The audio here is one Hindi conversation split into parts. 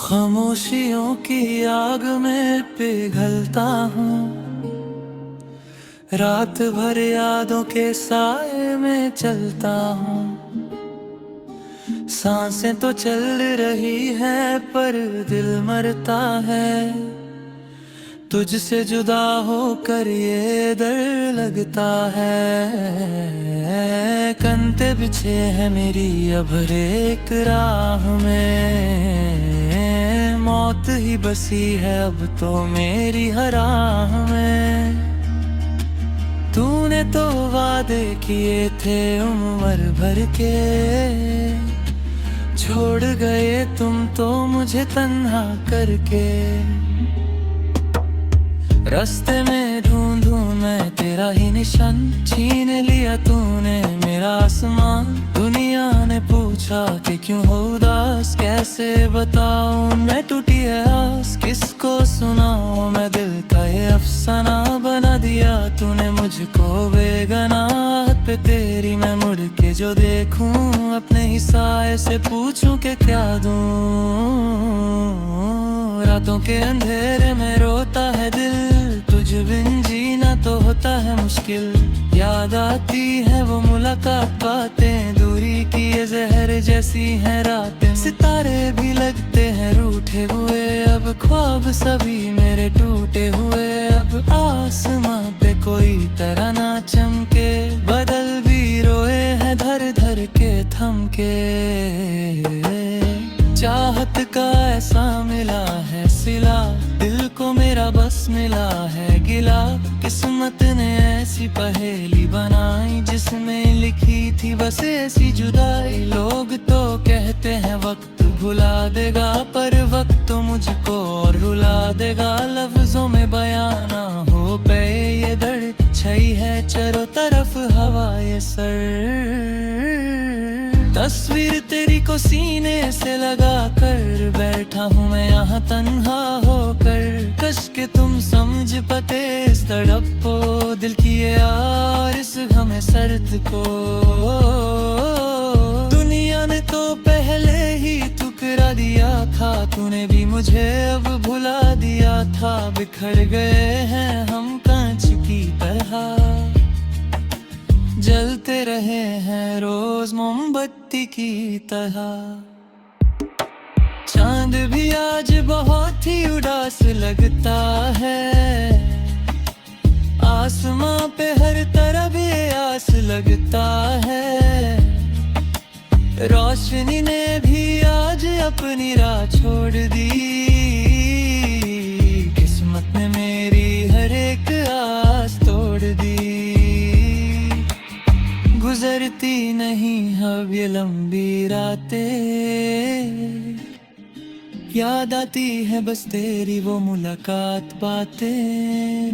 खामोशियों की आग में पिघलता हूँ, रात भर यादों के साए में चलता हूँ। सांसें तो चल रही है पर दिल मरता है, तुझसे जुदा होकर ये डर लगता है। कंधे बिछे हैं मेरी अब हर एक राह में, मौत ही बसी है अब तो मेरी हर राह में। तूने तो वादे किए थे उम्र भर के, छोड़ गए तुम तो मुझे तन्हा करके। रास्ते में ढूंढूं मैं तेरा ही निशान, छीन लिया तूने मेरा आसमान। दुनिया ने पूछा कि क्यों हो उदास, कैसे बताऊं मैं टूटी है आस। किसको सुनाऊं मैं दिल का ये अफसाना, बना दिया तूने मुझको बेगनात पे तेरी। मैं मुड़ के जो देखूं अपने ही साए से पूछूं कि क्या दूं। रातों के अंधेरे में रोता है दिल, तुझ बिन जीना तो होता है मुश्किल। याद आती है वो मुलाकात बातें, दूरी की ये जहर जैसी है रातें। सितारे भी लगते हैं रूठे हुए, अब ख्वाब सभी मेरे टूटे हुए। अब आसमां पे कोई तरह ना चमके, बदल भी रोए हैं धर धर के थम के। चाहत का ऐसा मिला है सिला, दिल को मेरा बस मिला है गिला। किस्मत ने ऐसी पहेली बनाई, जिसमें लिखी थी बस ऐसी जुदाई। लोग तो कहते हैं वक्त भुला देगा, पर वक्त तो मुझको और रुला देगा। लफ्जों में बयां ना हो पे ये दर्द, छई है चारों तरफ हवा ये सर। तस्वीर तेरी को सीने से लगा कर बैठा हूँ मैं यहाँ तन्हा होकर। कश के तुम समझ पाते इस तड़प को, दिल की ये यार इस गम सर्द को। दुनिया ने तो पहले ही ठुकरा दिया था, तूने भी मुझे अब भुला दिया था। बिखर गए हैं हम कांच की तरह, जलते रहे हैं रोज मोमबत्ती की तरह। चांद भी आज बहुत ही उदास लगता है, आसमां पे हर तरफ ये आस लगता है। रोशनी ने भी आज अपनी राह छोड़ दी, किस्मत ने मेरी हर एक आस तोड़ दी। गुजरती नहीं अब ये लंबी रातें, याद आती है बस तेरी वो मुलाकात बातें।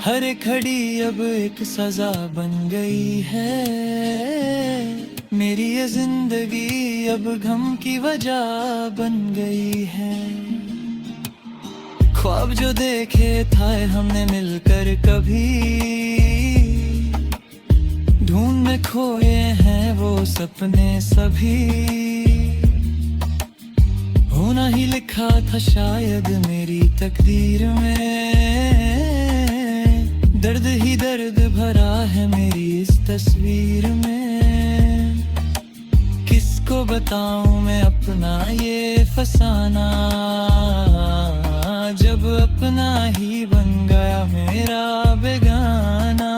हर घड़ी अब एक सजा बन गई है, मेरी ये जिंदगी अब गम की वजह बन गई है। ख्वाब जो देखे था हमने मिलकर कभी, ढूंढ में खोए हैं वो सपने सभी। होना ही लिखा था शायद मेरी तकदीर में, दर्द ही दर्द भरा है मेरी इस तस्वीर में। किसको बताऊं मैं अपना ये फसाना, जब अपना ही बन गया मेरा बेगाना।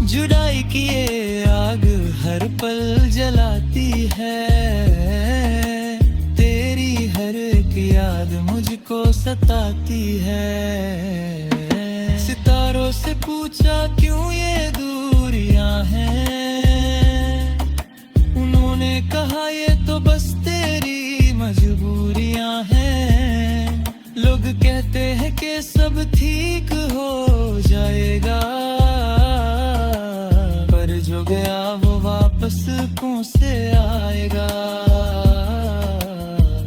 जुदाई की ये आग हर पल जलाती है, तेरी हर एक याद मुझको सताती है। सितारों से पूछा क्यों ये दूरियां हैं, उन्होंने कहा ये तो बस तेरी मजबूरियां हैं। लोग कहते हैं कि सब ठीक हो जाएगा, जो गया वो वापस कौन से आएगा।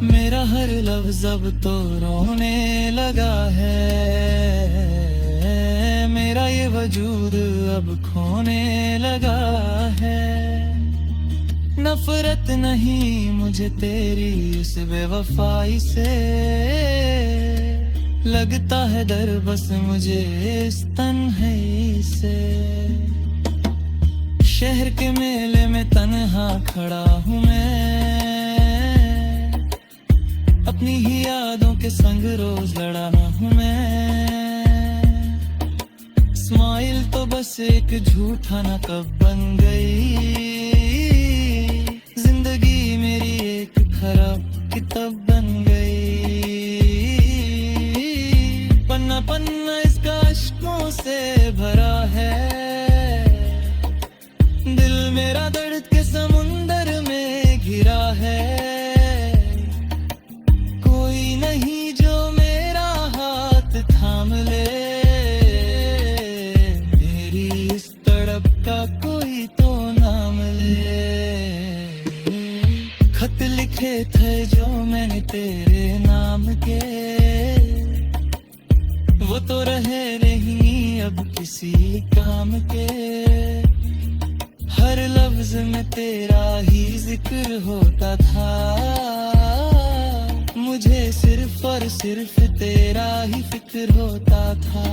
मेरा हर लफ्ज लफ्ज अब तो रोने लगा है, मेरा ये वजूद अब खोने लगा है। नफरत नहीं मुझे तेरी उस बेवफाई से, लगता है डर बस मुझे इस तन्हाई से। शहर के मेले में तन्हा खड़ा हूँ मैं, अपनी ही यादों के संग रोज लड़ा हूँ मैं। स्माइल तो बस एक झूठा ना कब बन गई, जिंदगी मेरी एक खराब किताब बन गई। पन्ना पन्ना इसका अश्कों से भरा है, दिल मेरा दर्द के समुंदर में घिरा है। कोई नहीं जो मेरा हाथ थाम ले, मेरी इस तड़प का कोई तो नाम ले। खत लिखे थे जो मैंने तेरे नाम के, वो तो रहे नहीं अब किसी काम के। हर लफ्ज में तेरा ही जिक्र होता था, मुझे सिर्फ और सिर्फ तेरा ही फिक्र होता था।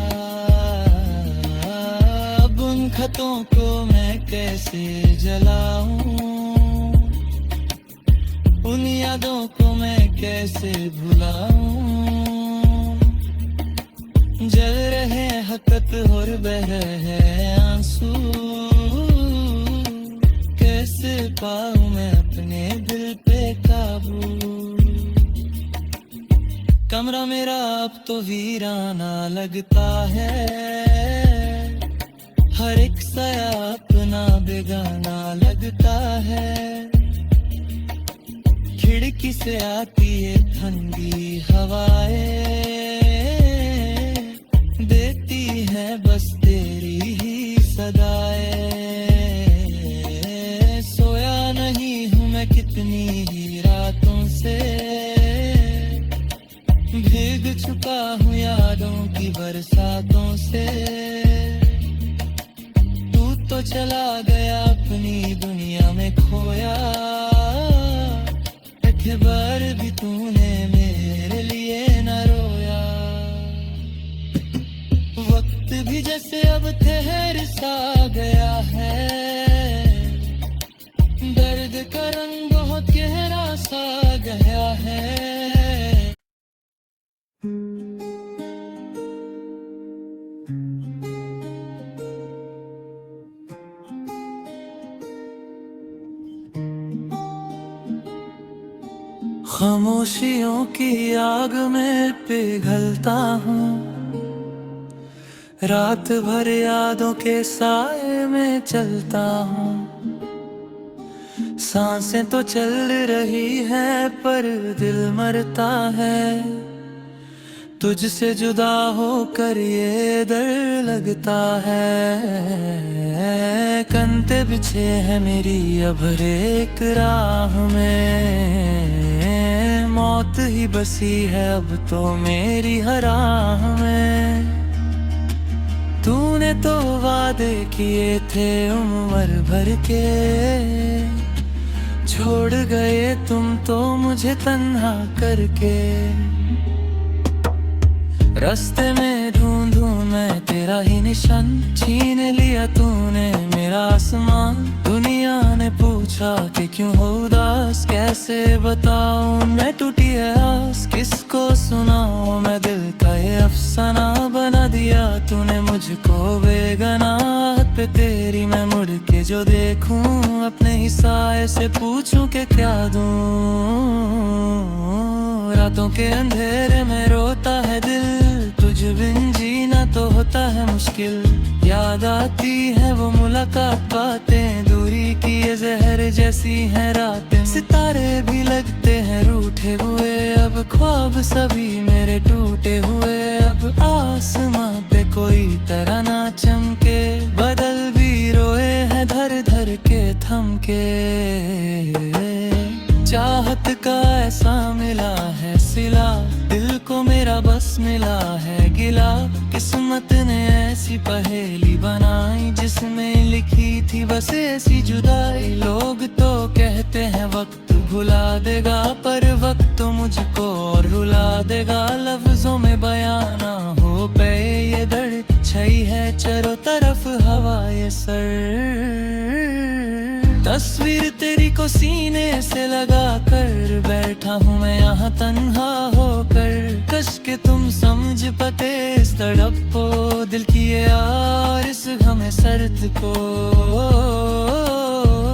अब उन खतों को मैं कैसे जलाऊं, उन यादों को मैं कैसे भुलाऊं। जल रहे हकत और बह रहे आंसू, कैसे पाऊं मैं अपने दिल पे काबू। कमरा मेरा अब तो वीराना लगता है, हर एक साया अपना बेगाना लगता है। खिड़की से आती है ठंडी हवाएं, देती है बस तेरी ही सदाएं। सोया नहीं हूँ मैं कितनी ही रातों से, भीग चुका हूँ यादों की बरसातों से। तू तो चला गया अपनी दुनिया में खोया, एक बार भी तूने मेरे लिए न रोया। वक्त भी जैसे अब ठहर सा गया है, दर्द का रंग बहुत गहरा सा गया है। खामोशियों की आग में पिघलता हूँ, रात भर यादों के साए में चलता हूँ। सांसें तो चल रही है पर दिल मरता है, तुझसे जुदा होकर ये डर लगता है। कंधे बिछे हैं मेरी अब हर एक राह में, मौत ही बसी है अब तो मेरी हर राह में। तूने तो वादे किए थे उम्र भर के, छोड़ गए तुम तो मुझे तन्हा करके। रास्ते में ढूंढूं मैं तेरा ही निशान, छीन लिया तूने मेरा आसमान। दुनिया ने पूछा कि क्यों हो उदास, कैसे बताऊं मैं टूटी है आस। किसको सुनाऊं मैं दिल का ये अफसाना, बना दिया तूने मुझको बेगाना। हाथ पे तेरी मैं मुड़ के जो देखूं, अपने ही साए से पूछूं कि क्या दूं। रातों के अंधेरे में रोता है दिल, तुझ बिन जीना तो होता है मुश्किल। याद आती है वो मुलाकात बातें, दूरी की ये जहर जैसी है रातें। सितारे भी लगते हैं रूठे हुए, अब ख्वाब सभी मेरे टूटे हुए। अब आसमां पे कोई तरह ना चमके, बदल भी रोए हैं धर धर के थम के। चाहत का ऐसा मिला है सिला, मेरा बस मिला है गिला, किस्मत ने ऐसी पहेली बनाई जिसमें लिखी थी बस ऐसी जुदाई। लोग तो कहते हैं वक्त भुला देगा, पर वक्त तो मुझको और रुला देगा। लफ्जों में बयां ना हो पे ये दर्द, छई है चारों तरफ हवा ये सर। तस्वीर तेरी को सीने से लगा कर बैठा हूँ मैं यहाँ तन्हा होकर। कश के तुम समझ पाते इस तड़प को, दिल की ये यार इस हमें सर्द को।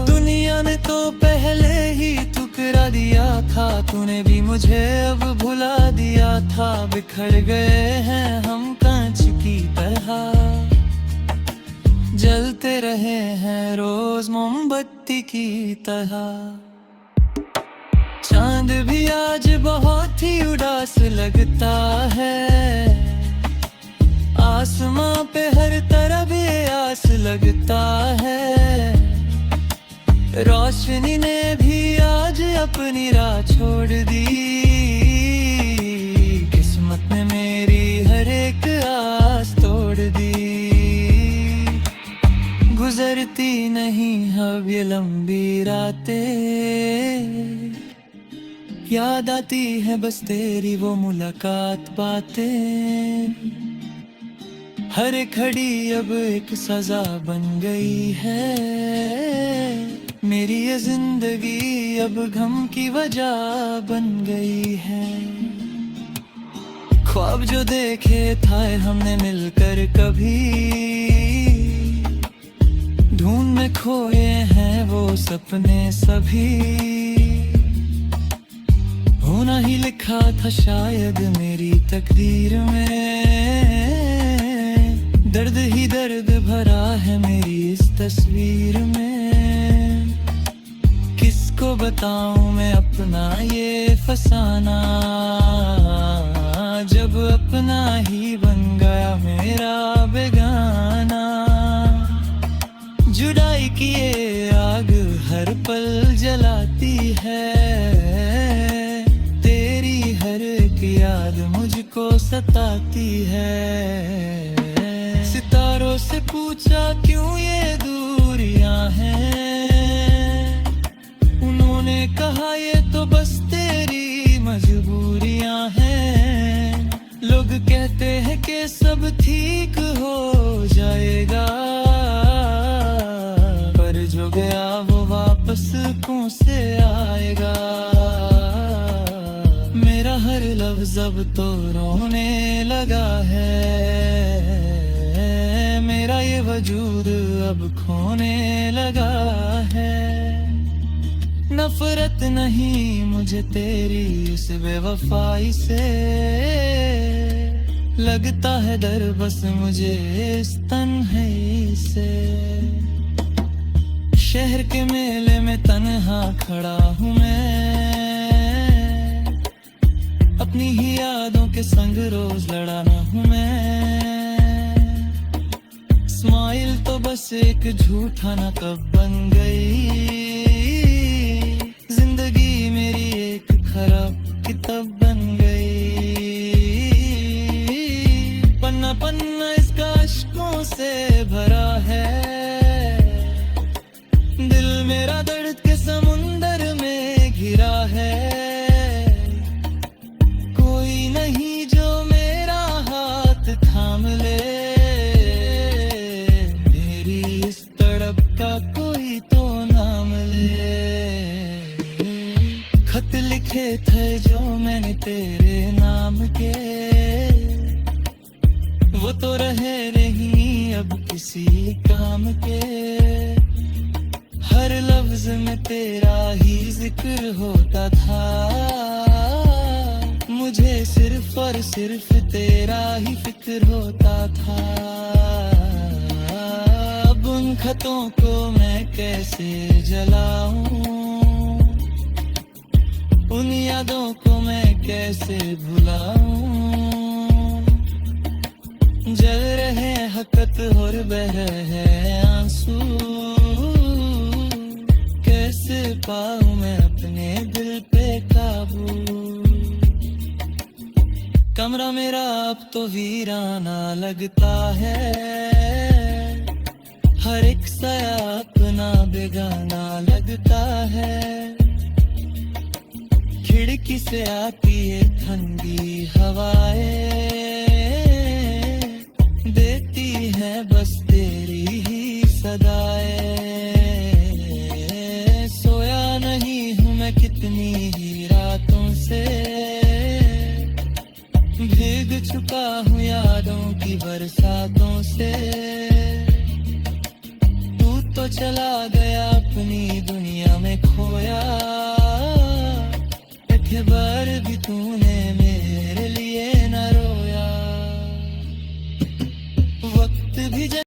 दुनिया ने तो पहले ही ठुकरा दिया था, तूने भी मुझे अब भुला दिया था। बिखर गए हैं हम कांच की तरह, जलते रहे हैं रोज मोमबत्ती की तरह। चांद भी आज बहुत ही उदास लगता है, आसमां पे हर तरफ ये आस लगता है। रोशनी ने भी आज अपनी राह छोड़ दी, किस्मत ने मेरी हर एक आस तोड़ दी। गुजरती नहीं अब ये लंबी रातें, याद आती है बस तेरी वो मुलाकात बातें। हर घड़ी अब एक सजा बन गई है, मेरी ये जिंदगी अब गम की वजह बन गई है। ख्वाब जो देखे था हमने मिलकर कभी, ढूंढ में खोए हैं वो सपने सभी। होना ही लिखा था शायद मेरी तकदीर में, दर्द ही दर्द भरा है मेरी इस तस्वीर में। किसको बताऊं मैं अपना ये फसाना, जब अपना ही बन गया मेरा बेगाना। जुदाई की ये आग हर पल जलाती है, तेरी हर एक याद मुझको सताती है। सितारों से पूछा क्यों ये दूरियां हैं, उन्होंने कहा ये तो बस तेरी मजबूरियां हैं। लोग कहते हैं कि सब ठीक हो जाएगा, पर जो गया वो वापस कौन से आएगा। मेरा हर लफ्ज अब तो रोने लगा है, मेरा ये वजूद अब खोने लगा है। नफरत नहीं मुझे तेरी उस बेवफाई से, लगता है डर बस मुझे इस तन्हाई से। शहर के मेले में तन्हा खड़ा हूँ मैं, अपनी ही यादों के संग रोज लड़ाना हूँ मैं। स्माइल तो बस एक झूठा ना कब बन गई, जिंदगी मेरी एक खराब किताब बन गई। पन्ना पन्ना इसका अश्कों से भरा है, दिल मेरा दर्द के समुंदर में घिरा है। कोई नहीं जो मेरा हाथ थाम ले, मेरी इस तड़प का कोई तो नाम ले। खत लिखे थे जो मैंने तेरे नाम के, वो तो रहे नहीं अब किसी काम के। हर लफ्ज में तेरा ही जिक्र होता था, मुझे सिर्फ और सिर्फ तेरा ही फिक्र होता था। अब उन खतों को मैं कैसे जलाऊं, उन यादों को मैं कैसे भुलाऊं। जल रहे हकत और बह रहे आंसू, कैसे पाऊं मैं अपने दिल पे काबू। कमरा मेरा अब तो वीराना लगता है, हर एक साया अपना बेगाना लगता है। खिड़की से आती है ठंडी हवाएं, देती है बस तेरी ही सदाएं। सोया नहीं हूँ मैं कितनी ही रातों से, भीग चुका हूँ यादों की बरसातों से। तू तो चला गया अपनी दुनिया में खोया, एतबार भी तूने